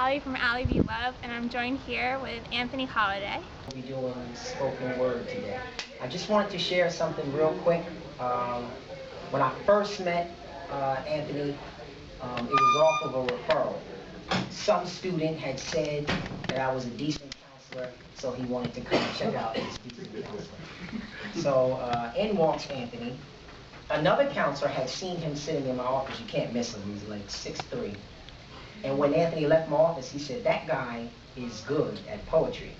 Allie from Allie Be Love, and I'm joined here with Anthony Holiday. We'll be doing spoken word today. I just wanted to share something real quick. When I first met Anthony, it was off of a referral. Some student had said that I was a decent counselor, so he wanted to come check out his decent counselor. So in walks Anthony. Another counselor had seen him sitting in my office. You can't miss him. He's like 6'3". And when Anthony left my office, he said, "That guy is good at poetry."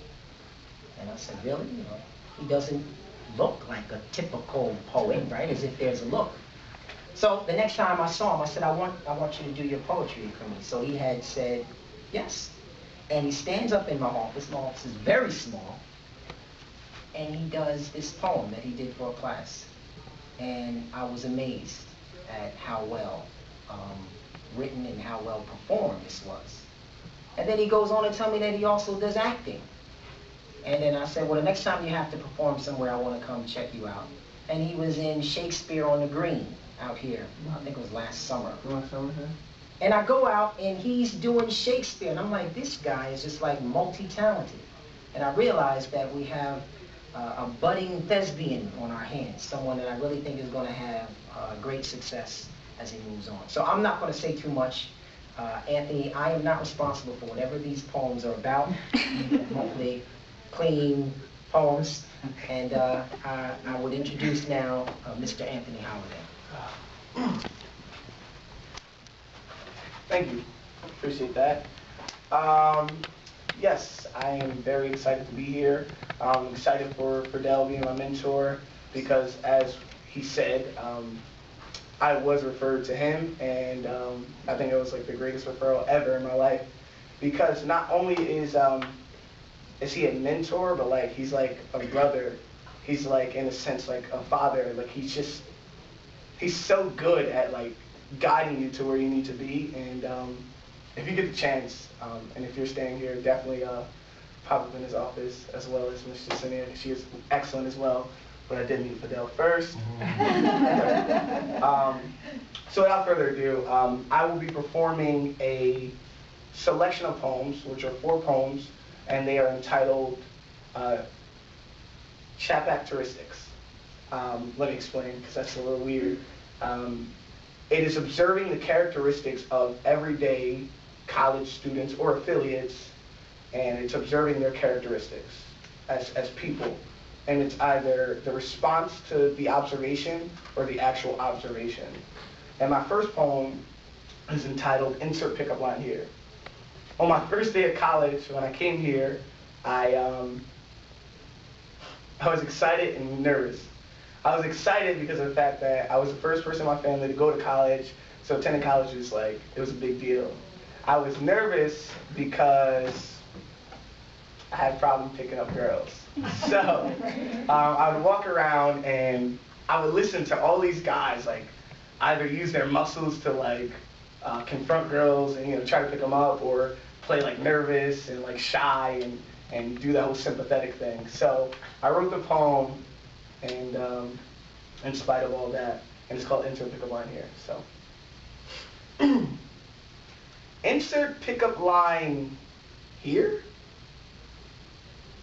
And I said, "Really? You know, he doesn't look like a typical poet, right? As if there's a look." So the next time I saw him, I said, I want you to do your poetry for me." So he had said, yes. And he stands up in my office. My office is very small. And he does this poem that he did for a class. And I was amazed at how well written and how well performed this was. And then he goes on to tell me that he also does acting. And then I said, "Well, the next time you have to perform somewhere, I want to come check you out." And he was in Shakespeare on the Green out here. I think it was last summer. And I go out and he's doing Shakespeare. And I'm like, this guy is just like multi-talented. And I realized that we have a budding thespian on our hands, someone that I really think is going to have great success as he moves on. So I'm not going to say too much. Anthony, I am not responsible for whatever these poems are about. Hopefully clean poems. And I would introduce now Mr. Anthony Holiday. Thank you. Appreciate that. Yes, I am very excited to be here. I'm excited for Dell being my mentor because, as he said, I was referred to him, and I think it was like the greatest referral ever in my life, because not only is he a mentor, but like he's like a brother. He's like, in a sense, like a father. Like he's so good at like guiding you to where you need to be. And if you get the chance, and if you're staying here, definitely pop up in his office, as well as Ms. Jacinia. She is excellent as well. But I did meet Fidel first. So without further ado, I will be performing a selection of poems, which are 4 poems, and they are entitled Chapacteristics. Let me explain, because that's a little weird. It is observing the characteristics of everyday college students or affiliates, and it's observing their characteristics as people. And it's either the response to the observation or the actual observation. And my first poem is entitled Insert Pickup Line Here. On my first day of college, when I came here, I was excited and nervous. I was excited because of the fact that I was the first person in my family to go to college, so attending college was like, it was a big deal. I was nervous because I had a problem picking up girls. So I would walk around and I would listen to all these guys like either use their muscles to like confront girls and try to pick them up, or play like nervous and like shy and do that whole sympathetic thing. So I wrote the poem and in spite of all that, and it's called Insert Pickup Line Here. So insert pickup line here.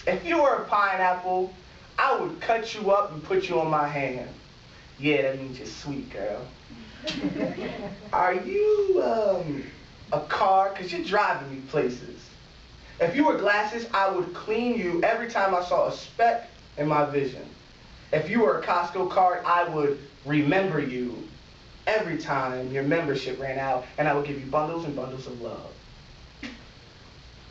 If you were a pineapple, I would cut you up and put you on my hand. Yeah, that means you're sweet, girl. Are you a car? Because you're driving me places. If you were glasses, I would clean you every time I saw a speck in my vision. If you were a Costco card, I would remember you every time your membership ran out, and I would give you bundles and bundles of love.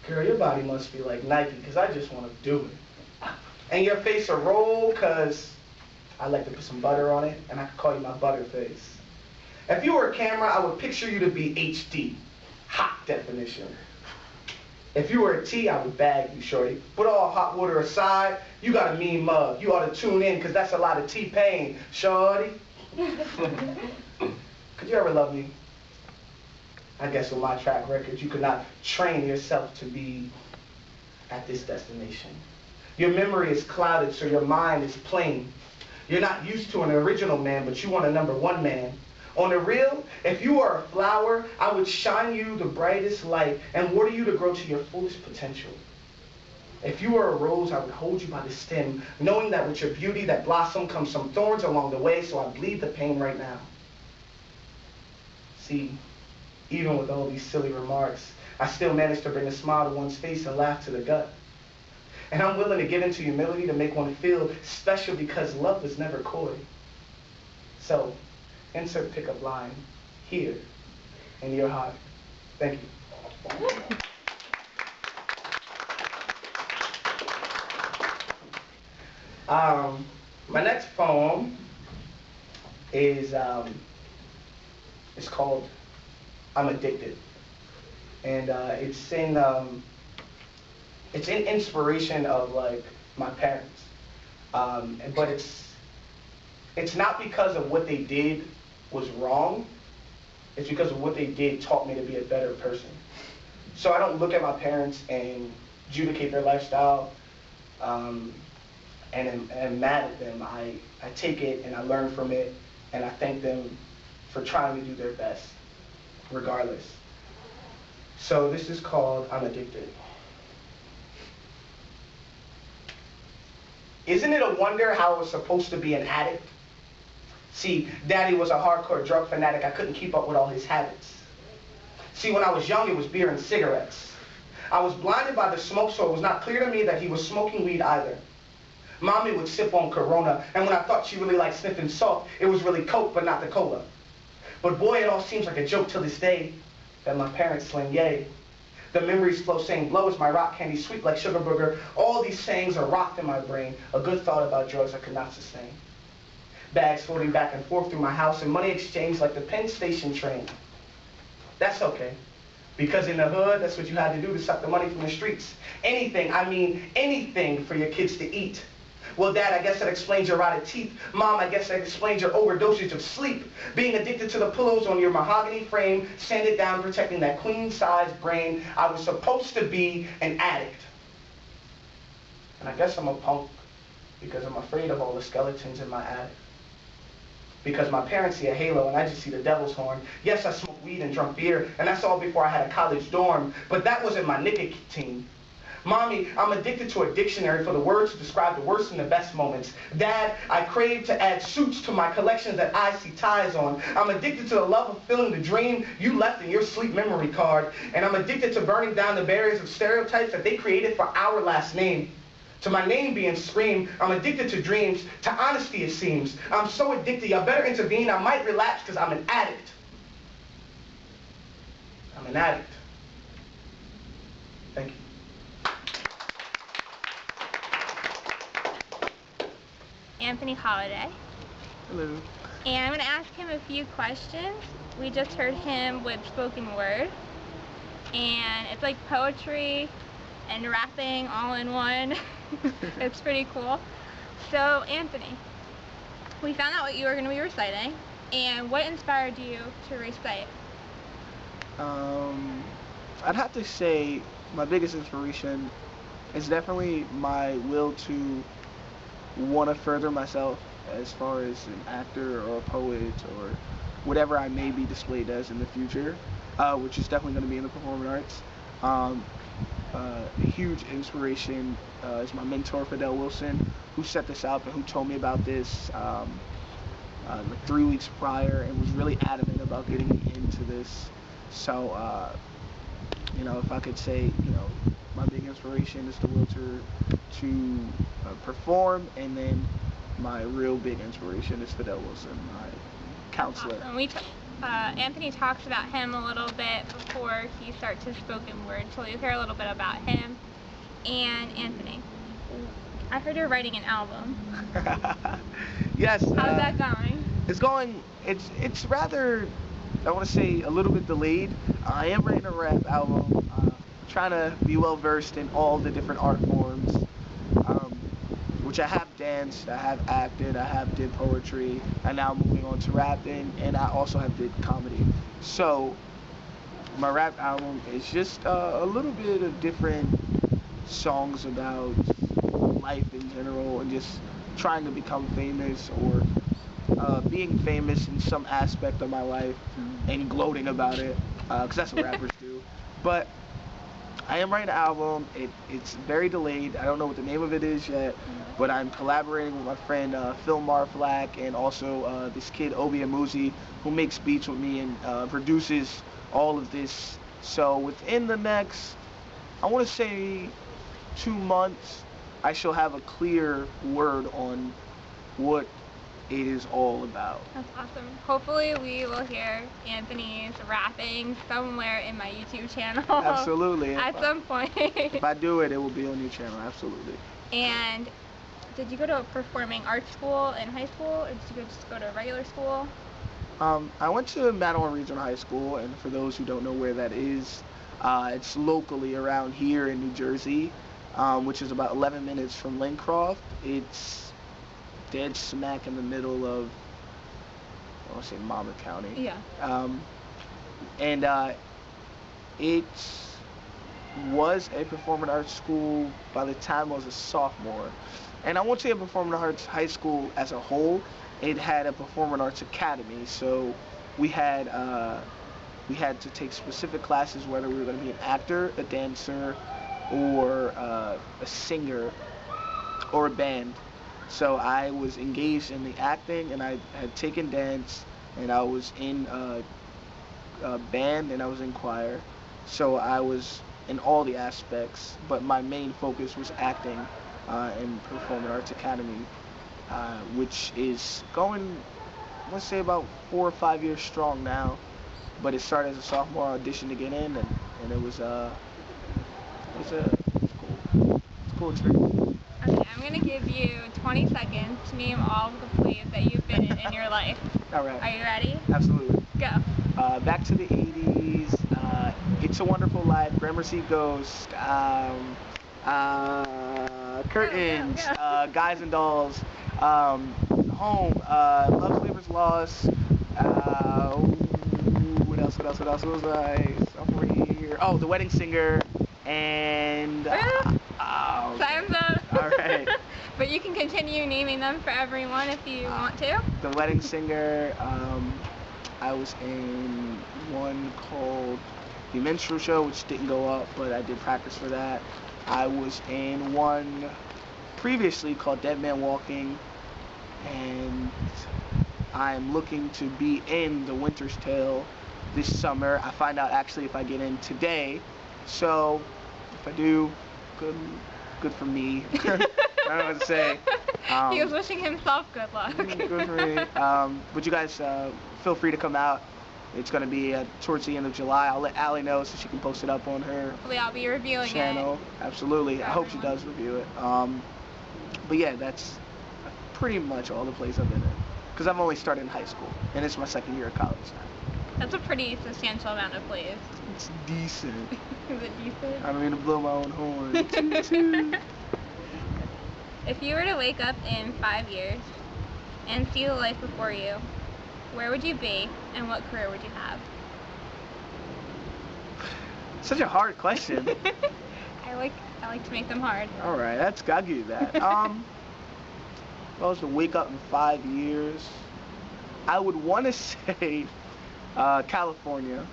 Girl, your body must be like Nike, because I just want to do it. And your face a roll, because I like to put some butter on it, and I could call you my butter face. If you were a camera, I would picture you to be HD, hot definition. If you were a tea, I would bag you, shorty. Put all hot water aside, you got a mean mug. You ought to tune in, because that's a lot of T-Pain, shorty. Could you ever love me? I guess with my track record, you could not train yourself to be at this destination. Your memory is clouded, so your mind is plain. You're not used to an original man, but you want a #1 man. On the real, if you are a flower, I would shine you the brightest light and water you to grow to your fullest potential. If you were a rose, I would hold you by the stem, knowing that with your beauty, that blossom comes some thorns along the way, so I bleed the pain right now. See, even with all these silly remarks, I still manage to bring a smile to one's face and laugh to the gut. And I'm willing to give into humility to make one feel special because love was never coy. So, insert pickup line here in your heart. Thank you. My next poem is it's called "I'm Addicted," and it's in inspiration of like my parents, but it's not because of what they did was wrong. It's because of what they did taught me to be a better person. So I don't look at my parents and adjudicate their lifestyle and am mad at them. I take it and I learn from it, and I thank them for trying to do their best, regardless. So this is called "I'm Addicted." Isn't it a wonder how I was supposed to be an addict? See, Daddy was a hardcore drug fanatic. I couldn't keep up with all his habits. See, when I was young, it was beer and cigarettes. I was blinded by the smoke, so it was not clear to me that he was smoking weed either. Mommy would sip on Corona, and when I thought she really liked sniffing salt, it was really Coke, but not the cola. But boy, it all seems like a joke till this day that my parents sling yay. The memories flow saying blow is my rock candy, sweet like sugar booger. All these sayings are rocked in my brain. A good thought about drugs I could not sustain. Bags floating back and forth through my house and money exchanged like the Penn Station train. That's okay. Because in the hood, that's what you had to do to suck the money from the streets. Anything, I mean anything for your kids to eat. Well, Dad, I guess that explains your rotted teeth. Mom, I guess that explains your overdosage of sleep. Being addicted to the pillows on your mahogany frame, sanded down, protecting that queen-sized brain. I was supposed to be an addict. And I guess I'm a punk because I'm afraid of all the skeletons in my attic. Because my parents see a halo and I just see the devil's horn. Yes, I smoked weed and drunk beer, and that's all before I had a college dorm. But that wasn't my nicotine. Mommy, I'm addicted to a dictionary for the words to describe the worst and the best moments. Dad, I crave to add suits to my collections that I see ties on. I'm addicted to the love of filling the dream you left in your sleep memory card. And I'm addicted to burning down the barriers of stereotypes that they created for our last name. To my name being screamed, I'm addicted to dreams, to honesty it seems. I'm so addicted, y'all better intervene, I might relapse because I'm an addict. I'm an addict. Thank you. Anthony Holiday. Hello. And I'm going to ask him a few questions. We just heard him with spoken word. And it's like poetry and rapping all in one. It's pretty cool. So, Anthony, we found out what you were going to be reciting. And what inspired you to recite? I'd have to say my biggest inspiration is definitely my will to want to further myself as far as an actor or a poet or whatever I may be displayed as in the future, which is definitely going to be in the performing arts. A huge inspiration is my mentor, Fidel Wilson, who set this up and who told me about this like 3 weeks prior and was really adamant about getting me into this. So, if I could say, my big inspiration is the will to perform, and then my real big inspiration is Fidel Wilson, my counselor. Awesome. Anthony talks about him a little bit before he starts his spoken word, so we'll hear a little bit about him. And Anthony, I heard you're writing an album. Yes. How's that going? It's going. It's rather, I want to say, a little bit delayed. I am writing a rap album. Trying to be well versed in all the different art forms, which I have danced, I have acted, I have did poetry, and now I'm moving on to rapping, and I also have did comedy. So my rap album is just a little bit of different songs about life in general and just trying to become famous or being famous in some aspect of my life and gloating about it, because that's what rappers do. But I am writing an album. It's very delayed. I don't know what the name of it is yet, but I'm collaborating with my friend Phil Marflack and also this kid Obi Amuzi, who makes beats with me and produces all of this. So within the next, I want to say 2 months, I shall have a clear word on what it is all about. That's awesome. Hopefully we will hear Anthony's rapping somewhere in my YouTube channel. Absolutely. At some point. If I do it, it will be on your channel. Absolutely. And did you go to a performing arts school in high school, or did you just go to a regular school? I went to Mattawan Regional High School, and for those who don't know where that is, it's locally around here in New Jersey, which is about 11 minutes from Lincroft. It's dead smack in the middle of, I want to say Monmouth County. Yeah. And it was a performing arts school by the time I was a sophomore. And I won't say a performing arts high school as a whole. It had a performing arts academy, so we had to take specific classes, whether we were going to be an actor, a dancer, or a singer, or a band. So I was engaged in the acting, and I had taken dance, and I was in a band, and I was in choir. So I was in all the aspects, but my main focus was acting in Performing Arts Academy, which is going, let's say, about 4 or 5 years strong now. But it started as a sophomore audition to get in, and it was a cool experience. Okay, I'm going to give you 20 seconds to name all of the plays that you've been in your life. All right. Are you ready? Absolutely. Go. Back to the 80s, It's a Wonderful Life, Gramercy Ghost, Curtains, Go. Guys and Dolls, Home, Love Flavors Lost, what else was I? Sophomore year. Oh, The Wedding Singer, and Time's up. All right. But you can continue naming them for everyone if you want to. The Wedding Singer. I was in one called The Minstrel Show, which didn't go up, but I did practice for that. I was in one previously called Dead Man Walking, and I'm looking to be in The Winter's Tale this summer. I find out actually if I get in today, so if I do, good for me. I don't know what to say. He was wishing himself good luck. Good for me. But you guys feel free to come out. It's going to be towards the end of July. I'll let Allie know so she can post it up on her Hopefully I'll be reviewing channel. it. Absolutely. I hope she does review it. But yeah, that's pretty much all the plays I've been in. Because I've only started in high school, and it's my second year of college now. That's a pretty substantial amount of plays. It's decent. Is it decent? I don't mean to blow my own horn. If you were to wake up in 5 years and see the life before you, where would you be and what career would you have? Such a hard question. I like to make them hard. All right, I'll give you that. If I was to wake up in 5 years, I would want to say California,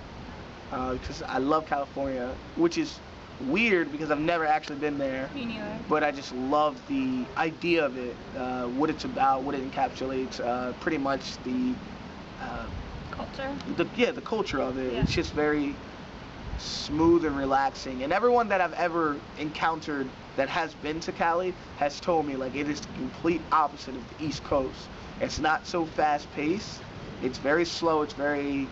because I love California, which is weird because I've never actually been there. Me neither. But I just love the idea of it, what it's about, what it encapsulates, pretty much the Culture? the culture of it. Yeah. It's just very smooth and relaxing. And everyone that I've ever encountered that has been to Cali has told me like it is the complete opposite of the East Coast. It's not so fast paced. It's very slow. It's very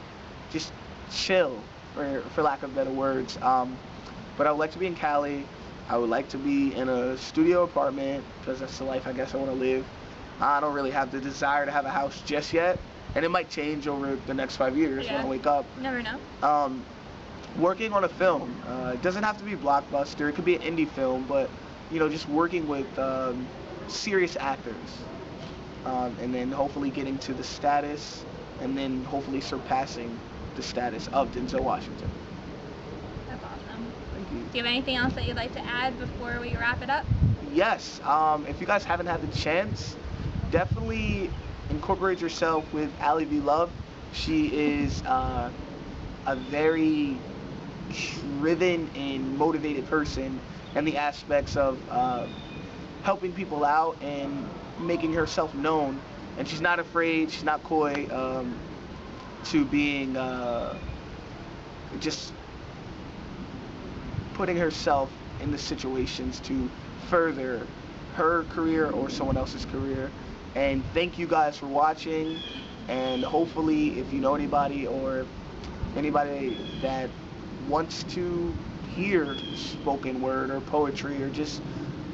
just chill, for lack of better words. But I would like to be in Cali. I would like to be in a studio apartment because that's the life I guess I want to live. I don't really have the desire to have a house just yet, and it might change over the next 5 years when I wake up. You never know. Working on a film. It doesn't have to be blockbuster. It could be an indie film, but just working with serious actors, and then hopefully getting to the status, and then hopefully surpassing the status of Denzel Washington. That's awesome. Thank you. Do you have anything else that you'd like to add before we wrap it up? Yes. If you guys haven't had the chance, definitely incorporate yourself with Allie V. Love. She is a very driven and motivated person in the aspects of helping people out and making herself known. And she's not afraid, she's not coy to being just putting herself in the situations to further her career or someone else's career. And thank you guys for watching, and hopefully if you know anybody or anybody that wants to hear spoken word or poetry or just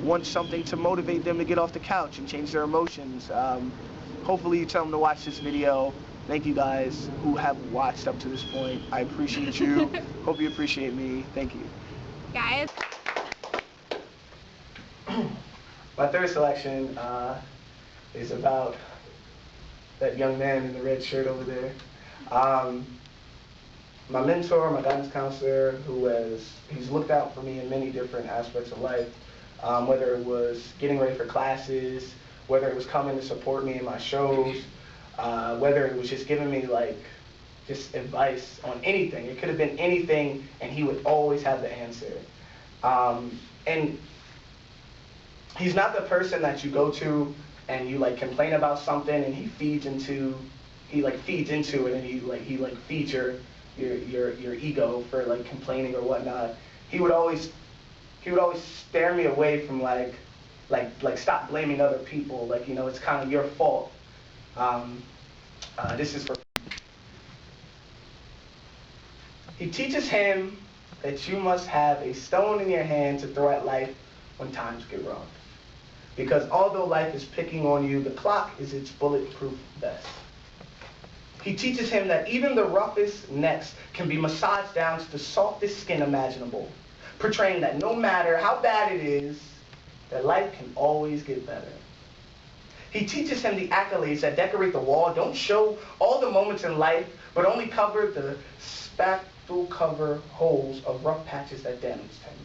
wants something to motivate them to get off the couch and change their emotions, hopefully you tell them to watch this video. Thank you guys who have watched up to this point. I appreciate you. Hope you appreciate me. Thank you. Guys. My third selection is about that young man in the red shirt over there. My mentor, my guidance counselor, he's looked out for me in many different aspects of life, whether it was getting ready for classes, whether it was coming to support me in my shows, whether it was just giving me just advice on anything. It could have been anything, and he would always have the answer. And he's not the person that you go to and you complain about something and he feeds into it, and he feeds your ego for complaining or whatnot. He would always steer me away from stop blaming other people, it's kind of your fault. This is for he teaches him that you must have a stone in your hand to throw at life when times get rough. Because although life is picking on you, the clock is its bulletproof vest. He teaches him that even the roughest necks can be massaged down to the softest skin imaginable, portraying that no matter how bad it is, that life can always get better. He teaches him the accolades that decorate the wall don't show all the moments in life, but only cover the spackle cover holes of rough patches that damaged him.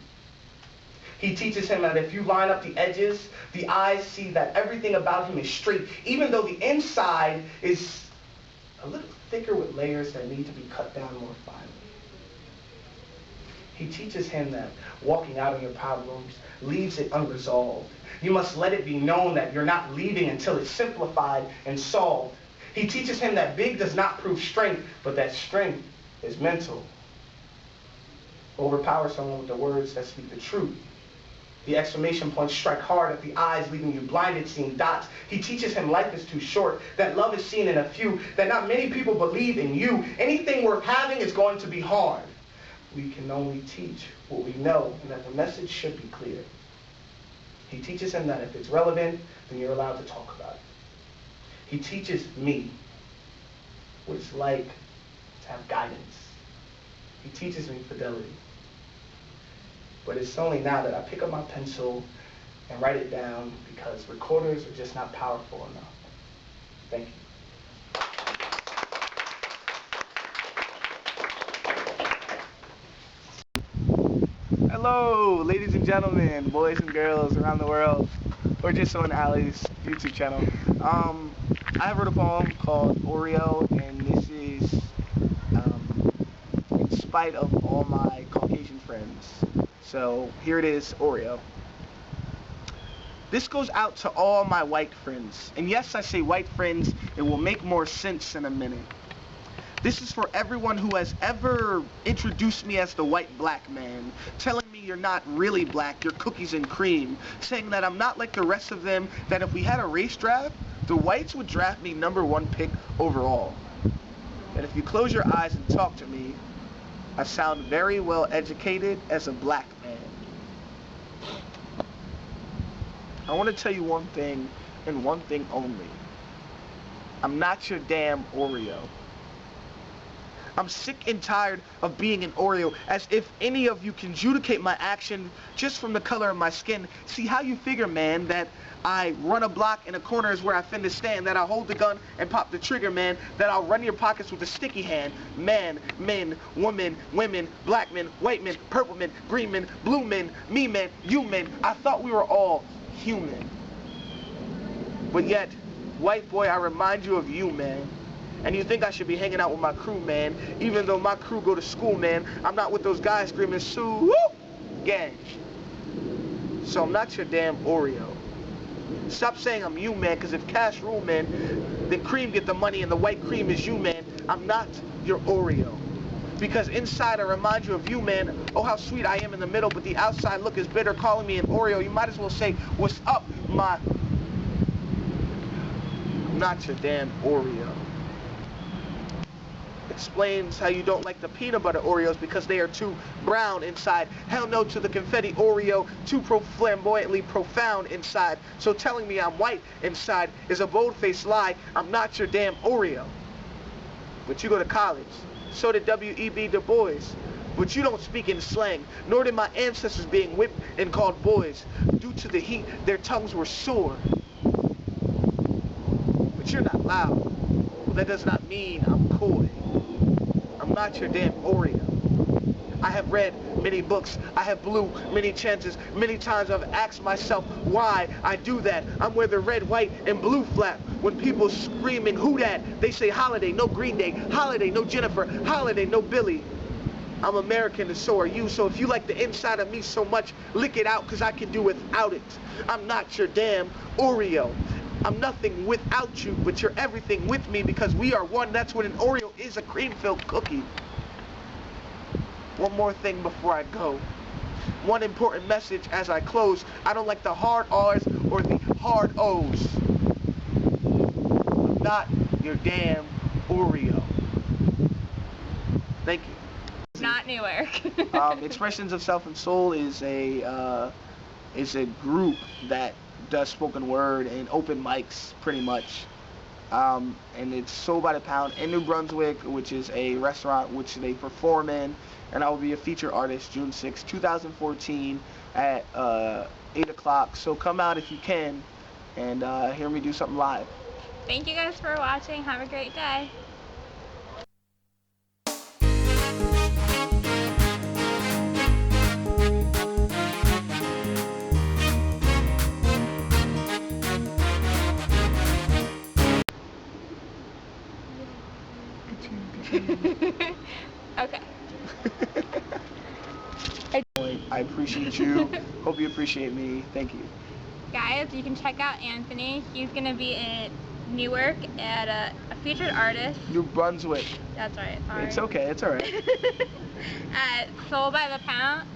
He teaches him that if you line up the edges, the eyes see that everything about him is straight, even though the inside is a little thicker with layers that need to be cut down more finely. He teaches him that walking out on your problems leaves it unresolved. You must let it be known that you're not leaving until it's simplified and solved. He teaches him that big does not prove strength, but that strength is mental. Overpower someone with the words that speak the truth. The exclamation points strike hard at the eyes, leaving you blinded, seeing dots. He teaches him life is too short, that love is seen in a few, that not many people believe in you. Anything worth having is going to be hard. We can only teach what we know, and that the message should be clear. He teaches him that if it's relevant, then you're allowed to talk about it. He teaches me what it's like to have guidance. He teaches me fidelity. But it's only now that I pick up my pencil and write it down, because recorders are just not powerful enough. Thank you. Hello, ladies and gentlemen, boys and girls around the world, or just on Allie's YouTube channel. I wrote a poem called Oreo, and this is in spite of all my Caucasian friends. So here it is, Oreo. This goes out to all my white friends. And yes, I say white friends, it will make more sense in a minute. This is for everyone who has ever introduced me as the white black man, telling me you're not really black, you're cookies and cream, saying that I'm not like the rest of them, that if we had a race draft, the whites would draft me #1 pick overall. That if you close your eyes and talk to me, I sound very well educated as a black man. I want to tell you one thing, and one thing only. I'm not your damn Oreo. I'm sick and tired of being an Oreo, as if any of you can adjudicate my action just from the color of my skin. See how you figure, man, that I run a block in a corner is where I finna stand, that I hold the gun and pop the trigger, man, that I'll run your pockets with a sticky hand. Man, men, women, black men, white men, purple men, green men, blue men, me men, you men. I thought we were all human. But yet, White boy, I remind you of you, man. And you think I should be hanging out with my crew, man. Even though my crew go to school, man. I'm not with those guys screaming, Sue, gang. So I'm not your damn Oreo. Stop saying I'm you, man, because if cash rule, man, then cream get the money and the white cream is you, man. I'm not your Oreo. Because inside I remind you of you, man. Oh, how sweet I am in the middle, but the outside look is bitter, calling me an Oreo. You might as well say, what's up, my... I'm not your damn Oreo. Explains how you don't like the peanut butter Oreos because they are too brown inside. Hell no to the confetti Oreo, too flamboyantly profound inside. So telling me I'm white inside is a bold-faced lie. I'm not your damn Oreo. But you go to college. So did W.E.B. Du Bois. But you don't speak in slang, nor did my ancestors being whipped and called boys. Due to the heat, their tongues were sore. But you're not loud. Well, that does not mean I'm coy. I'm not your damn Oreo. I have read many books. I have blew many chances. Many times I've asked myself why I do that. I'm where the red, white, and blue flap. When people screaming, who dat? They say holiday, no Green Day. Holiday, no Jennifer. Holiday, no Billy. I'm American and so are you. So if you like the inside of me so much, lick it out because I can do without it. I'm not your damn Oreo. I'm nothing without you, but you're everything with me because we are one. That's what an Oreo is, a cream-filled cookie. One more thing before I go. One important message as I close. I don't like the hard R's or the hard O's. I'm not your damn Oreo. Thank you. Not Newark. Expressions of Self and Soul is a group that does spoken word and open mics pretty much. And it's sold by the pound in New Brunswick, which is a restaurant which they perform in, and I will be a featured artist June 6, 2014 at 8 o'clock. So come out if you can and hear me do something live. Thank you guys for watching. Have a great day. Okay. I appreciate you. Hope you appreciate me. Thank you. Guys, you can check out Anthony. He's going to be in Newark at a featured artist. New Brunswick. That's right. Sorry. It's okay. It's all right. At Soul by the Pound.